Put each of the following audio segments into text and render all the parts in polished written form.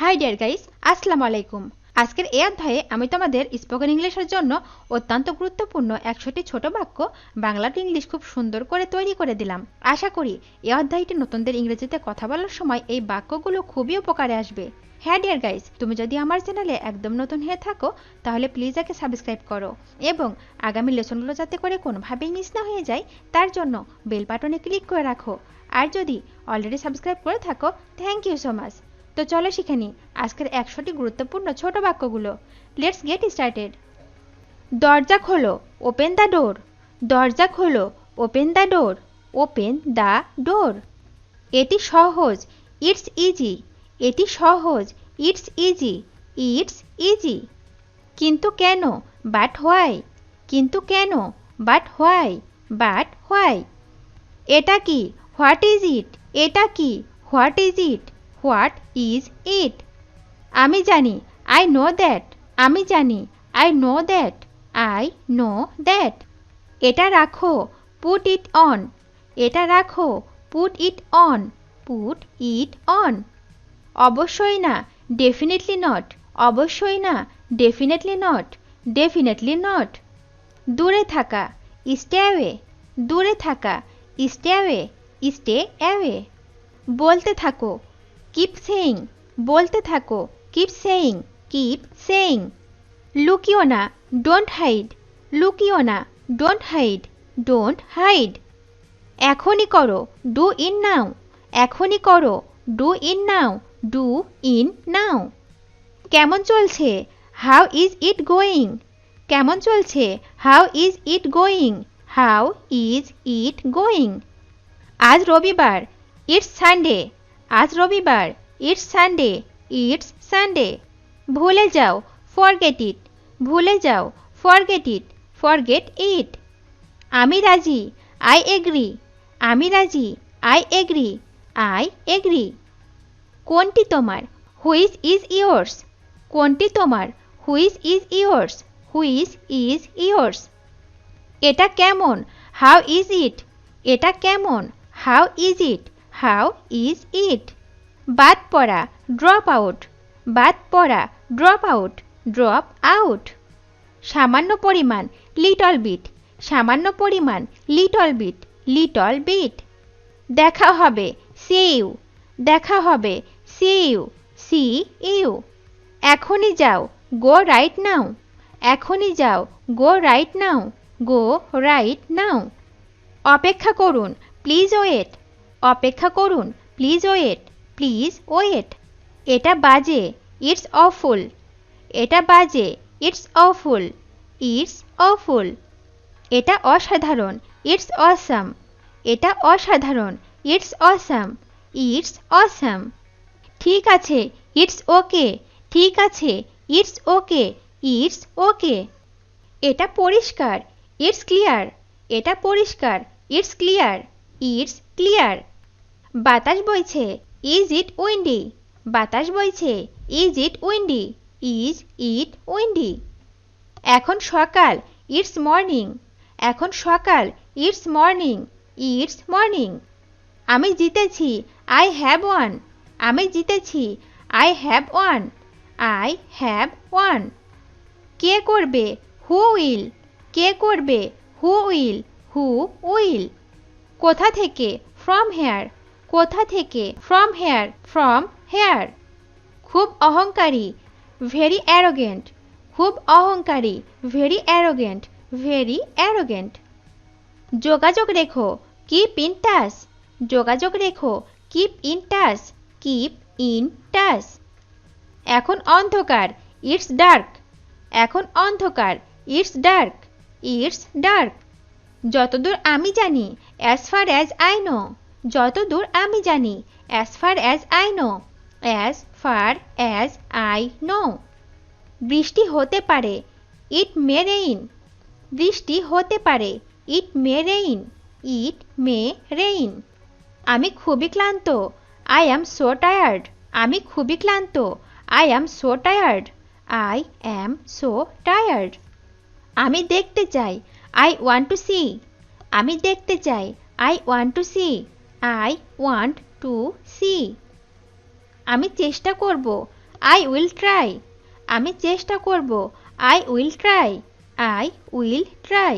High deer guys, আসসালামু আলাইকুম। আজকের এই অধ্যায়ে আমি তোমাদের স্পোকেন ইংলিশের জন্য অত্যন্ত গুরুত্বপূর্ণ 100টি ছোট বাক্য বাংলা টু ইংলিশ খুব সুন্দর করে তৈরি করে দিলাম। আশা করি এই অধ্যায়টি নতুনদের ইংরেজিতে কথা বলার সময় এই বাক্যগুলো খুবই উপকারে আসবে। হ্যাঁ ডিয়ার গাইস, তুমি যদি আমার চ্যানেলে একদম নতুন হয়ে থাকো তাহলে প্লিজ একে সাবস্ক্রাইব করো এবং আগামী লেসনগুলো যাতে করে কোনোভাবেই মিস না হয়ে যায় তার জন্য বেল বাটনে ক্লিক করে রাখো। আর যদি অলরেডি সাবস্ক্রাইব করে থাকো, থ্যাংক ইউ সো মাচ। তো চলো শিখে নিই আজকের 100টি গুরুত্বপূর্ণ ছোট বাক্যগুলো। Let's get started. দরজা খোলো, ওপেন দ্য ডোর। দরজা খোলো, open the door. Open the door. এটি সহজ, ইটস ইজি। এটি সহজ, ইটস ইজি। It's easy. কিন্তু কেন, বাট হোয়াই। কিন্তু কেন, বাট হোয়াই। But why. এটা কি, হোয়াট ইজ ইট। এটা কি, what is it. What is it. আমি জানি, আই নো দ্যাট। আমি জানি, I know that. I know that. এটা রাখো, পুট ইট অন। এটা রাখো, put it on. Put it on. অবশ্যই না, ডেফিনেটলি নট। অবশ্যই না, ডেফিনেটলি নট। Definitely not. দূরে থাকা, স্টে অ্যাওয়ে। দূরে থাকা, স্টে অ্যাওয়ে। Stay away. বলতে থাকো, কিপ সেইং। বলতে থাকো, কিপ সেইং। Keep saying. লুকিও না, ডোন্ট হাইড। লুকিও না, ডোন্ট হাইড। Don't hide. এখনই করো, ডু ইন নাও। এখনই করো, do in now. Do in now. কেমন চলছে, হাউ ইজ ইট গোয়িং। কেমন চলছে, how is it going. How is it going. আজ রবিবার, ইটস সানডে। আজ রবিবার, ইটস সানডে। It's Sunday. ভুলে যাও, ফরগেট ইট। ভুলে যাও, ফরগেট ইট। Forget it. আমি রাজি, আই এগ্রি। আমি রাজি, আই এগ্রি। I agree. কোনটি তোমার, হুইচ ইজ ইয়োর্স। কোনটি তোমার, which is yours. Which is yours. এটা কেমন, হাউ ইজ ইট। এটা কেমন, how is it. How is it. বাদ পড়া, ড্রপ আউট। বাদ পড়া, ড্রপ আউট। Drop out. সামান্য পরিমাণ, লিটল বিট। সামান্য পরিমাণ, লিটল বিট। Little bit. দেখা হবে, সি ইউ। দেখা হবে, সি ইউ। C you. এখনই যাও, গো রাইট নাও। এখনই যাও, গো রাইট নাও। গো রাইট নাও। অপেক্ষা করুন, প্লিজ ওয়েট। অপেক্ষা করুন, প্লিজ ওয়েট। Please wait. এটা বাজে, ইটস অফুল। এটা বাজে, ইটস অফুল। It's awful. এটা অসাধারণ, ইটস অসাম। এটা অসাধারণ, ইটস অসাম। It's awesome. ঠিক আছে, ইটস ওকে। ঠিক আছে, ইটস ওকে। It's okay. এটা পরিষ্কার, ইটস ক্লিয়ার। এটা পরিষ্কার, ইটস ক্লিয়ার। It's clear. বাতাস বইছে, ইজ ইট উইন্ডি। বাতাস বইছে, is it Windy. Is it Windy. এখন সকাল, ইটস মর্নিং। এখন সকাল, ইটস মর্নিং। It's morning. আমি জিতেছি, আই হ্যাভ ওয়ান। আমি জিতেছি, I have won. I have won. কে করবে, হু উইল। কে করবে, হু উইল। Who will. কোথা থেকে, ফ্রম হেয়ার। কোথা থেকে, ফ্রম হেয়ার। From here. খুব অহংকারী, ভেরি অ্যারোগেন্ট। খুব অহংকারী, ভেরি অ্যারোগেন্ট। Very arrogant. যোগাযোগ রেখো, কিপ ইন টাচ। যোগাযোগ রেখো, keep in touch. Keep in touch. এখন অন্ধকার, ইটস ডার্ক। এখন অন্ধকার, ইটস ডার্ক। It's dark. যতদূর আমি জানি, as far as I know. যতদূর আমি জানি, as far as I know. As far as I know. বৃষ্টি হতে পারে, ইট মে রেইন। বৃষ্টি হতে পারে, ইট মে রেইন। ইট মে রেইন। আমি খুবই ক্লান্ত, আই অ্যাম সো টায়ার্ড। আমি খুবই ক্লান্ত, I am so tired. I am so tired. আমি দেখতে চাই, আই ওয়ান্ট টু সি। আমি দেখতে চাই, I want to see. I want to see. আমি চেষ্টা করব, আই উইল ট্রাই। আমি চেষ্টা করব। I will try. I will try.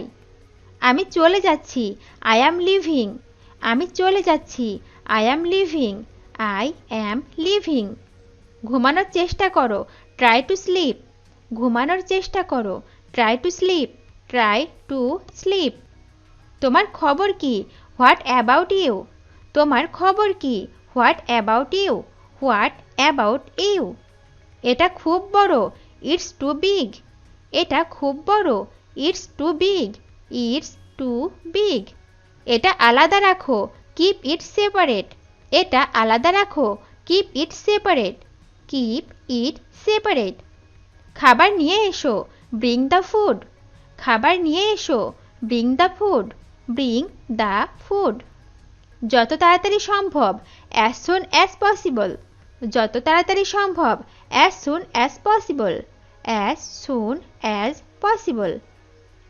আমি চলে যাচ্ছি। I am leaving. আমি চলে যাচ্ছি। I am leaving. I am leaving. ঘুমানোর চেষ্টা করো। Try to sleep. ঘুমানোর চেষ্টা করো। Try to sleep. Try to sleep. তোমার খবর কি? What about you? তোমার খবর কি? What about you? What about you? এটা খুব বড়। It's too big. এটা খুব বড়। It's too big. It's too big. এটা আলাদা রাখো। Keep it separate. এটা আলাদা রাখো। Keep it separate. Keep it separate. খাবার নিয়ে এসো। Bring the food. খাবার নিয়ে এসো। Bring the food. Bring the food. যত তাড়াতাড়ি সম্ভব। As soon as possible. যত তাড়াতাড়ি সম্ভব। As soon as possible. As soon as possible.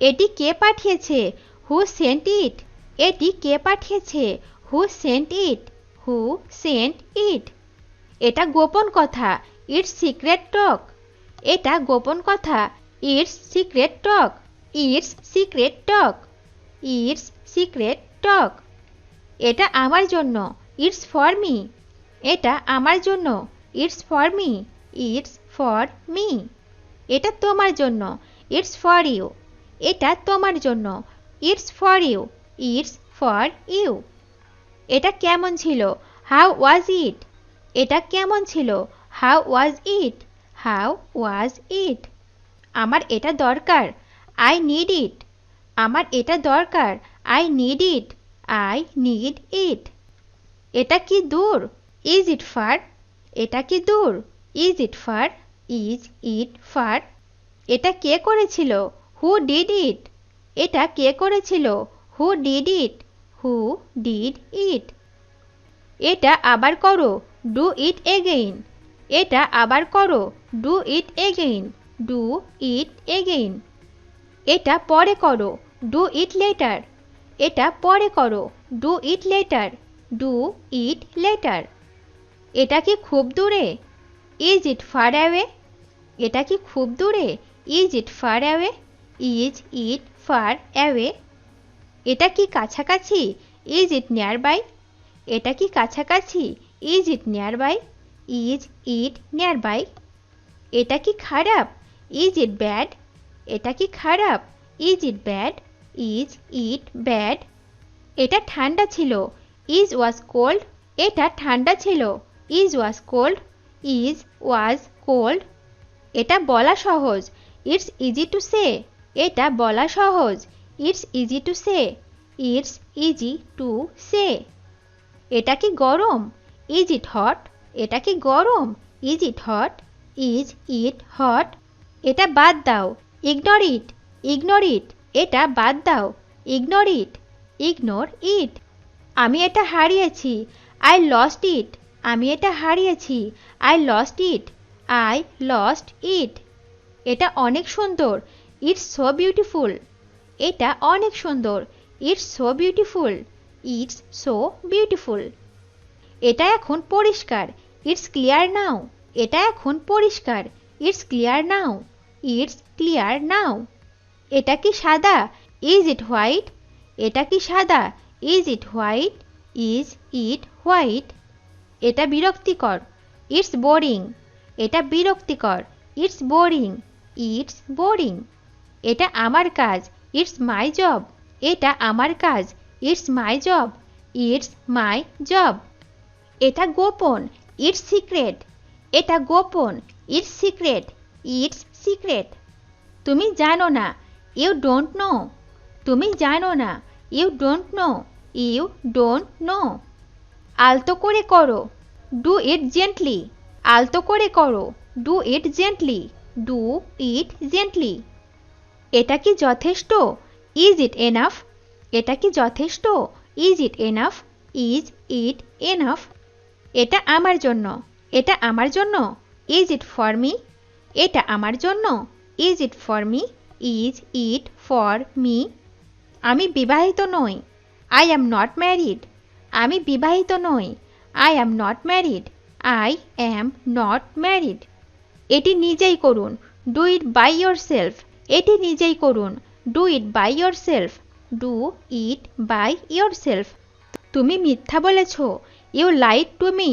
এটি কে পাঠিয়েছে? হু সেন্ট ইট? এটি কে পাঠিয়েছে? Who sent it? Who sent it? এটা গোপন কথা। It's secret talk. এটা গোপন কথা। It's secret talk. It's secret talk. It's secret talk. এটা আমার জন্য। It's for me. এটা আমার জন্য। It's for me. It's for me. এটা তোমার জন্য। It's for you. এটা তোমার জন্য। It's for you. It's for you. এটা কেমন ছিল? How was it? এটা কেমন ছিল? How was it? How was ইট? আমার এটা দরকার। I need it. আমার এটা দরকার। I need it. I need it. এটা কি দূর? Is it fur? এটা কি দূর? Is it fur? Is it fur? এটা কে করেছিল? Who did it? এটা কে করেছিল? Who did it? Who did it? এটা আবার করো। Do it again. এটা আবার করো। Do it again. Do it again. এটা পরে করো। Do it later. এটা পরে করো। Do it later. Do it later. এটা কি খুব দূরে? Is it far away? এটা কি খুব দূরে? Is it far away? Is it far away? এটা কি কাছাকাছি? Is it nearby? এটা কি কাছাকাছি? Is it nearby? Is it nearby? এটা কি খারাপ? Is it bad? এটা কি খারাপ? Is it bad? Is it bad? এটা ঠান্ডা ছিল। Is was cold? এটা ঠান্ডা ছিল। Is was cold? Is was cold? এটা বলা সহজ। It's easy to say. এটা বলা সহজ। It's easy to say. It's easy to say. এটা কি গরম? Is it hot? এটা কি গরম? Is it hot? Is it hot? এটা বাদ দাও। Ignore it. Ignore it. এটা বাদ দাও। Ignore it. Ignore it. আমি এটা হারিয়েছি। I lost it. আমি এটা হারিয়েছি। I lost it. I lost it. এটা অনেক সুন্দর। It's so beautiful. এটা অনেক সুন্দর। It's so beautiful. It's so beautiful. এটা এখন পরিষ্কার। It's clear now. এটা এখন পরিষ্কার। It's clear now. It's clear now. এটা কি সাদা? Is it white? এটা কি সাদা? Is it white? Is it white? এটা বিরক্তিকর। It's boring. এটা বিরক্তিকর। It's boring. It's boring. এটা আমার কাজ। It's my job. এটা আমার কাজ। It's my job. It's my job. এটা গোপন। It's secret. এটা গোপন। It's secret. It's secret. তুমি জানো না। You don't know. তুমি জানো না। You don't know. You don't know. আলতো করে করো। Do it gently. আলতো করে করো। Do it gently. Do it gently. এটা কি যথেষ্ট? Is it enough? এটা কি যথেষ্ট? Is it enough? Is it enough? এটা আমার জন্য। এটা আমার জন্য। Is it for me? এটা আমার জন্য। Is it for me? Is it for me? আমি বিবাহিত নই। I am not married. আমি বিবাহিত নই। I am not married. I am not married. এটি নিজেই করুন, ডু ইট বাই ইয়োরসেলফ। এটি নিজেই করুন, do it by yourself, do it by yourself. তুমি মিথ্যা বলেছ, ইউ লাইড টু মি।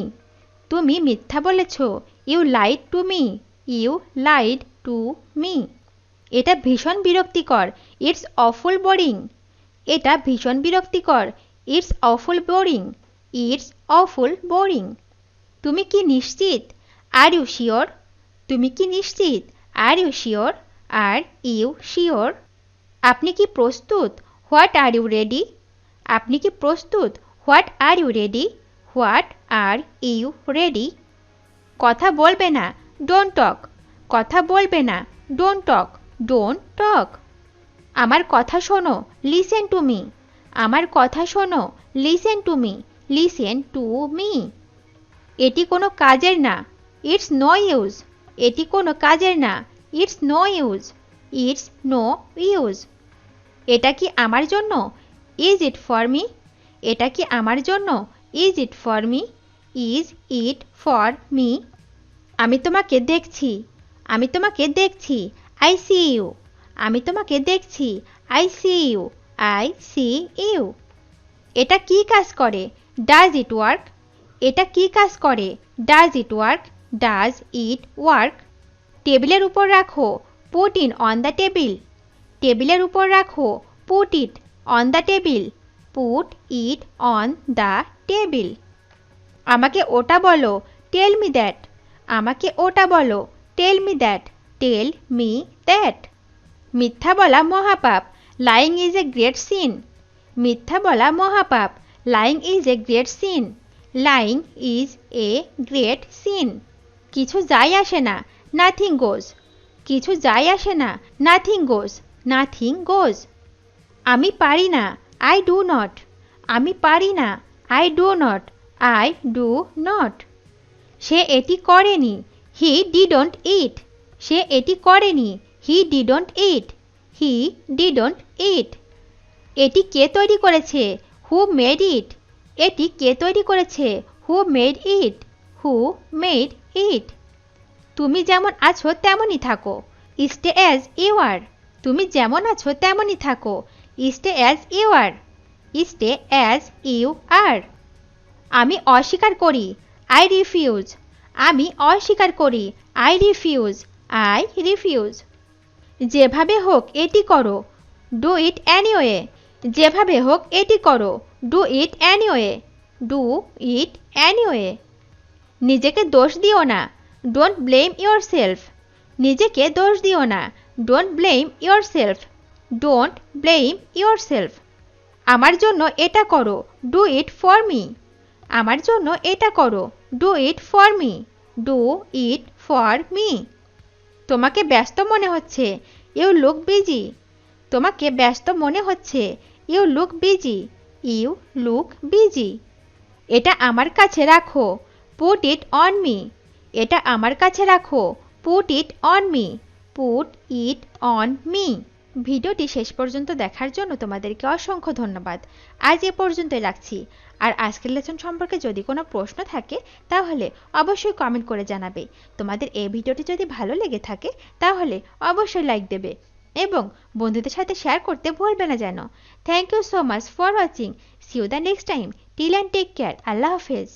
তুমি মিথ্যা বলেছ, you lied to me, you lied to me. এটা ভীষণ বিরক্তিকর, ইটস অফুল বোরিং। এটা ভীষণ বিরক্তিকর, it's awful boring, it's awful boring. তুমি কি নিশ্চিত, আর ইউ শিওর? তুমি কি নিশ্চিত, are you sure? Are you sure? আপনি কি প্রস্তুত, হোয়াট আর ইউ রেডি? আপনি কি প্রস্তুত, what are you ready? What are you ready? কথা বলবে না, ডোন্ট টক। কথা বলবে না, ডোন্ট টক, ডোন্ট টক। আমার কথা শোনো, লিসেন টু মি। আমার কথা শোনো, listen to me, listen to me. এটি কোনো কাজের না, ইটস নো ইউজ। এটি কোনো কাজের না, it's no use, it's no use. এটা কি আমার জন্য, ইজ ইট ফর মি? এটা কি আমার জন্য, is it for me? Is it for me? আমি তোমাকে দেখছি, আমি তোমাকে দেখছি, আই সি ইউ। আমি তোমাকে দেখছি, I see you, I see you. এটা কি কাজ করে, ডাজ ইট ওয়ার্ক? এটা কি কাজ করে, does it work? Does it work? টেবিলের উপর রাখো, put in on the table. টেবিলের উপর রাখো, put it on the table, put it on the table. আমাকে ওটা বলো, টেল মি দ্যাট। আমাকে ওটা বলো, tell me that, tell me that. মিথ্যা বলা মহাপাপ, lying is a great sin. মিথ্যা বলা মহাপাপ, lying is a great sin, lying is a great sin. কিছু যায় আসে না, নাথিং গোজ। কিছু যায় আসে না, নাথিং গোজ, নাথিং গোজ। আমি পারি না, আই ডু নট। আমি পারি না, I do not, I do not. সে এটি করেনি, হি ডিডন্ট ইট। সে এটি করেনি, he didn't it, he didn't ইট। এটি কে তৈরি করেছে, হু মেড ইট। এটি কে তৈরি করেছে, who made it, who made it. তুমি যেমন আছো তেমনই থাকো, স্টে অ্যাজ ইউ আর। তুমি যেমন আছো তেমনই থাকো, stay as you are, stay as you are. আমি অস্বীকার করি, আই রিফিউজ। আমি অস্বীকার করি, আই রিফিউজ, আই রিফিউজ। যেভাবে হোক এটি করো, ডু ইট অ্যানিওয়ে। যেভাবে হোক এটি করো, do it anyway, do it anyway. নিজেকে দোষ দিও না, ডোন্ট ব্লেম ইয়োর সেলফ। নিজেকে দোষ দিও না, don't blame your self, don't blame your self. আমার জন্য এটা করো, ডু ইট ফর মি। আমার জন্য এটা করো, do it for me, do it for me. তোমাকে ব্যস্ত মনে হচ্ছে, ইউ লুক বিজি। তোমাকে ব্যস্ত মনে হচ্ছে, you look busy, you look busy. এটা আমার কাছে রাখো, পুট ইট অন মি। এটা আমার কাছে রাখো, put it on me, put it on me. ভিডিওটি শেষ পর্যন্ত দেখার জন্য তোমাদেরকে অসংখ্য ধন্যবাদ। আজ এ পর্যন্তই রাখছি। আর আজকের লেসন সম্পর্কে যদি কোনো প্রশ্ন থাকে তাহলে অবশ্যই কমেন্ট করে জানাবে। তোমাদের এই ভিডিওটি যদি ভালো লেগে থাকে তাহলে অবশ্যই লাইক দেবে এবং বন্ধুদের সাথে শেয়ার করতে ভুলবে না যেন। Thank you so much for watching. See you the next time. Till and take care. আল্লাহ হাফেজ।